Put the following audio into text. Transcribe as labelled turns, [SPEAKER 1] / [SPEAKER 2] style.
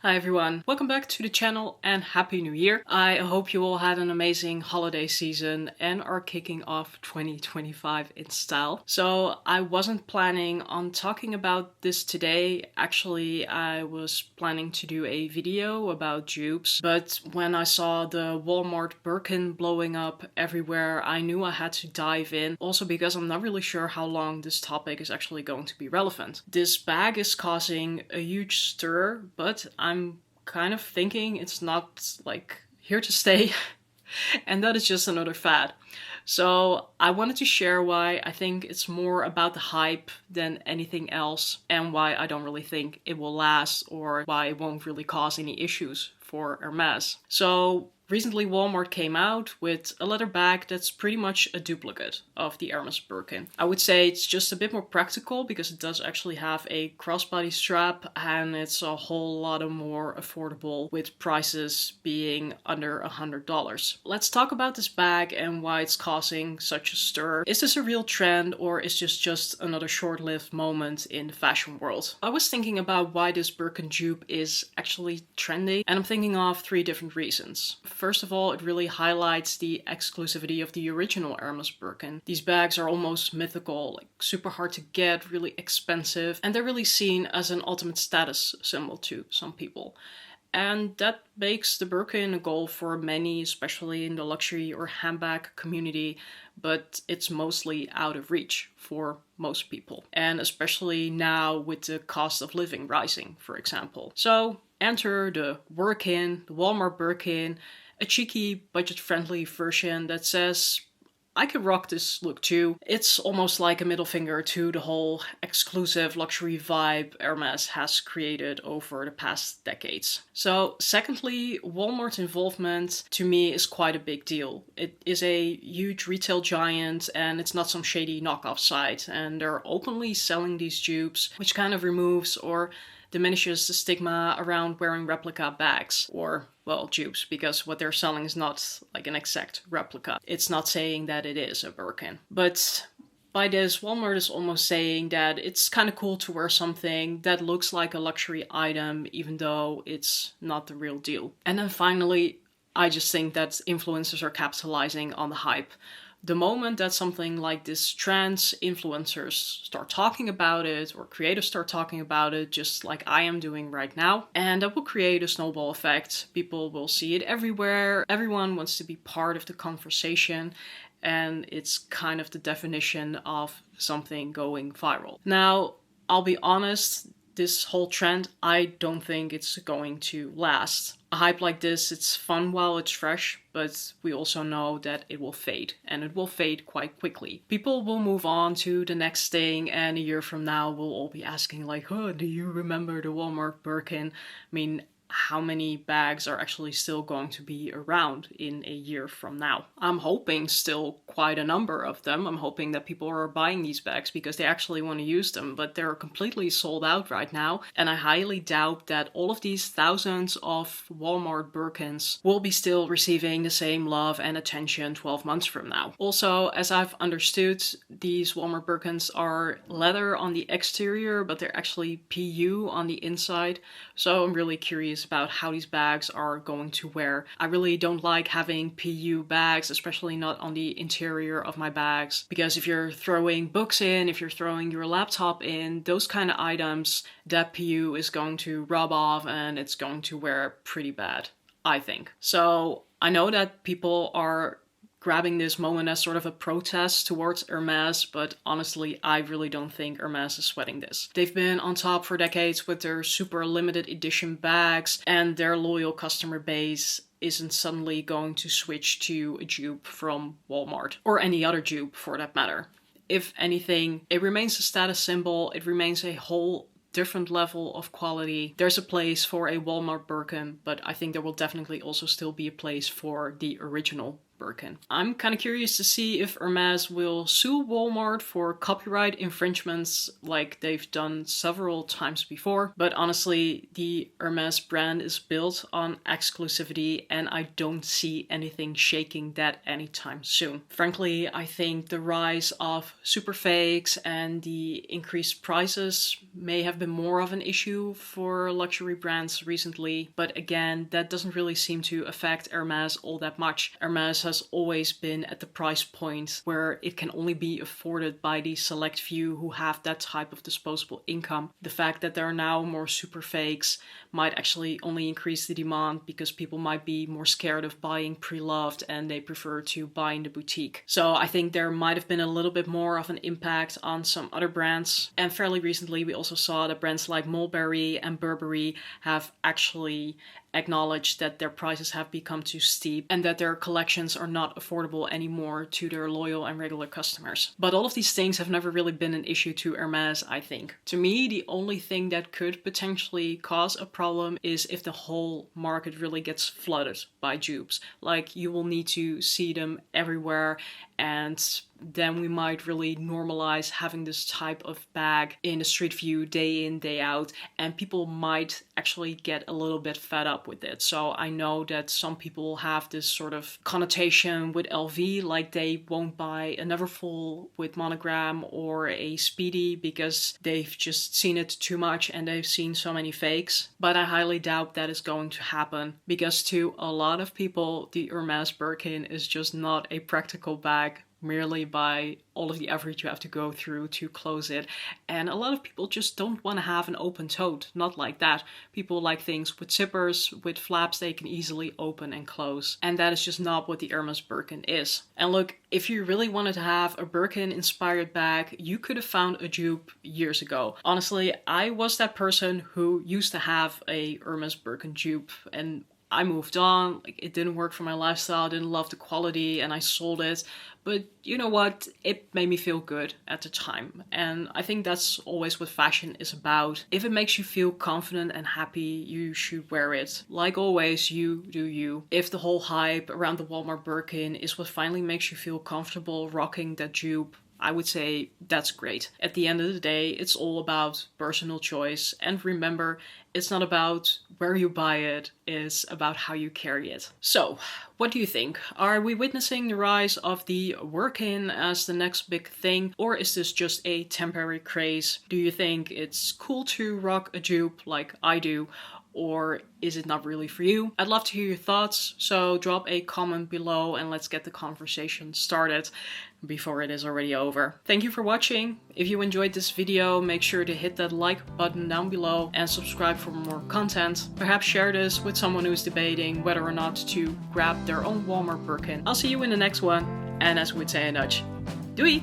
[SPEAKER 1] Hi everyone, welcome back to the channel and Happy New Year. I hope you all had an amazing holiday season and are kicking off 2025 in style. So I wasn't planning on talking about this today. Actually, I was planning to do a video about dupes, but when I saw the Walmart Birkin blowing up everywhere, I knew I had to dive in. Also because I'm not really sure how long this topic is actually going to be relevant. This bag is causing a huge stir, but I'm kind of thinking it's not like here to stay and that is just another fad. So I wanted to share why I think it's more about the hype than anything else and why I don't really think it will last or why it won't really cause any issues for Hermes. So recently Walmart came out with a leather bag that's pretty much a duplicate of the Hermes Birkin. I would say it's just a bit more practical because it does actually have a crossbody strap and it's a whole lot more affordable with prices being under $100. Let's talk about this bag and why it's causing such a stir. Is this a real trend or is this just another short-lived moment in the fashion world? I was thinking about why this Birkin dupe is actually trendy and I'm thinking of three different reasons. First of all, it really highlights the exclusivity of the original Hermes Birkin. These bags are almost mythical, like super hard to get, really expensive, and they're really seen as an ultimate status symbol to some people. And that makes the Birkin a goal for many, especially in the luxury or handbag community, but it's mostly out of reach for most people. And especially now with the cost of living rising, for example. So enter the Birkin, the Walmart Birkin, a cheeky, budget-friendly version that says, I could rock this look too. It's almost like a middle finger to the whole exclusive luxury vibe Hermes has created over the past decades. So secondly, Walmart's involvement to me is quite a big deal. It is a huge retail giant and it's not some shady knockoff site. And they're openly selling these dupes, which kind of removes or diminishes the stigma around wearing replica bags or, well, dupes, because what they're selling is not like an exact replica. It's not saying that it is a Birkin. But by this, Walmart is almost saying that it's kind of cool to wear something that looks like a luxury item, even though it's not the real deal. And then finally, I just think that influencers are capitalizing on the hype. The moment that something like this trends, influencers start talking about it or creators start talking about it, just like I am doing right now, and that will create a snowball effect. People will see it everywhere. Everyone wants to be part of the conversation, and it's kind of the definition of something going viral. Now, I'll be honest, this whole trend, I don't think it's going to last. A hype like this, it's fun while it's fresh, but we also know that it will fade, and it will fade quite quickly. People will move on to the next thing, and a year from now we'll all be asking like, oh, do you remember the Walmart Birkin? I mean, how many bags are actually still going to be around in a year from now? I'm hoping still quite a number of them. I'm hoping that people are buying these bags because they actually want to use them, but they're completely sold out right now. And I highly doubt that all of these thousands of Walmart Birkins will be still receiving the same love and attention 12 months from now. Also, as I've understood, these Walmart Birkins are leather on the exterior, but they're actually PU on the inside. So I'm really curious about how these bags are going to wear. I really don't like having PU bags, especially not on the interior of my bags, because if you're throwing books in, if you're throwing your laptop in, those kind of items, that PU is going to rub off and it's going to wear pretty bad, I think. So I know that people are grabbing this moment as sort of a protest towards Hermes, but honestly, I really don't think Hermes is sweating this. They've been on top for decades with their super limited edition bags, and their loyal customer base isn't suddenly going to switch to a dupe from Walmart, or any other dupe for that matter. If anything, it remains a status symbol, it remains a whole different level of quality. There's a place for a Walmart Birkin, but I think there will definitely also still be a place for the original Birkin. I'm kind of curious to see if Hermes will sue Walmart for copyright infringements like they've done several times before. But honestly, the Hermes brand is built on exclusivity and I don't see anything shaking that anytime soon. Frankly, I think the rise of super fakes and the increased prices may have been more of an issue for luxury brands recently. But again, that doesn't really seem to affect Hermes all that much. Hermes has always been at the price point where it can only be afforded by the select few who have that type of disposable income. The fact that there are now more super fakes might actually only increase the demand because people might be more scared of buying pre-loved and they prefer to buy in the boutique. So I think there might have been a little bit more of an impact on some other brands. And fairly recently we also saw that brands like Mulberry and Burberry have actually acknowledged that their prices have become too steep and that their collections are not affordable anymore to their loyal and regular customers. But all of these things have never really been an issue to Hermes, I think. To me, the only thing that could potentially cause a problem is if the whole market really gets flooded by dupes. Like, you will need to see them everywhere, and then we might really normalize having this type of bag in the street view day in, day out, and people might actually get a little bit fed up with it. So I know that some people have this sort of connotation with LV, like they won't buy a Neverfull with monogram or a Speedy because they've just seen it too much and they've seen so many fakes. But I highly doubt that is going to happen because to a lot of people, the Hermes Birkin is just not a practical bag, merely by all of the effort you have to go through to close it. And a lot of people just don't want to have an open tote, not like that. People like things with zippers, with flaps they can easily open and close. And that is just not what the Hermes Birkin is. And look, if you really wanted to have a Birkin inspired bag, you could have found a dupe years ago. Honestly, I was that person who used to have a Hermes Birkin dupe, and I moved on. Like, it didn't work for my lifestyle, I didn't love the quality, and I sold it. But you know what? It made me feel good at the time. And I think that's always what fashion is about. If it makes you feel confident and happy, you should wear it. Like always, you do you. If the whole hype around the Walmart Birkin is what finally makes you feel comfortable rocking that dupe, I would say that's great. At the end of the day, it's all about personal choice. And remember, it's not about where you buy it, it's about how you carry it. So, what do you think? Are we witnessing the rise of the work-in as the next big thing? Or is this just a temporary craze? Do you think it's cool to rock a dupe like I do? Or is it not really for you? I'd love to hear your thoughts, so drop a comment below and let's get the conversation started before it is already over. Thank you for watching. If you enjoyed this video, make sure to hit that like button down below and subscribe for more content. Perhaps share this with someone who's debating whether or not to grab their own Walmart Birkin. I'll see you in the next one, and as we would say in Dutch, doei!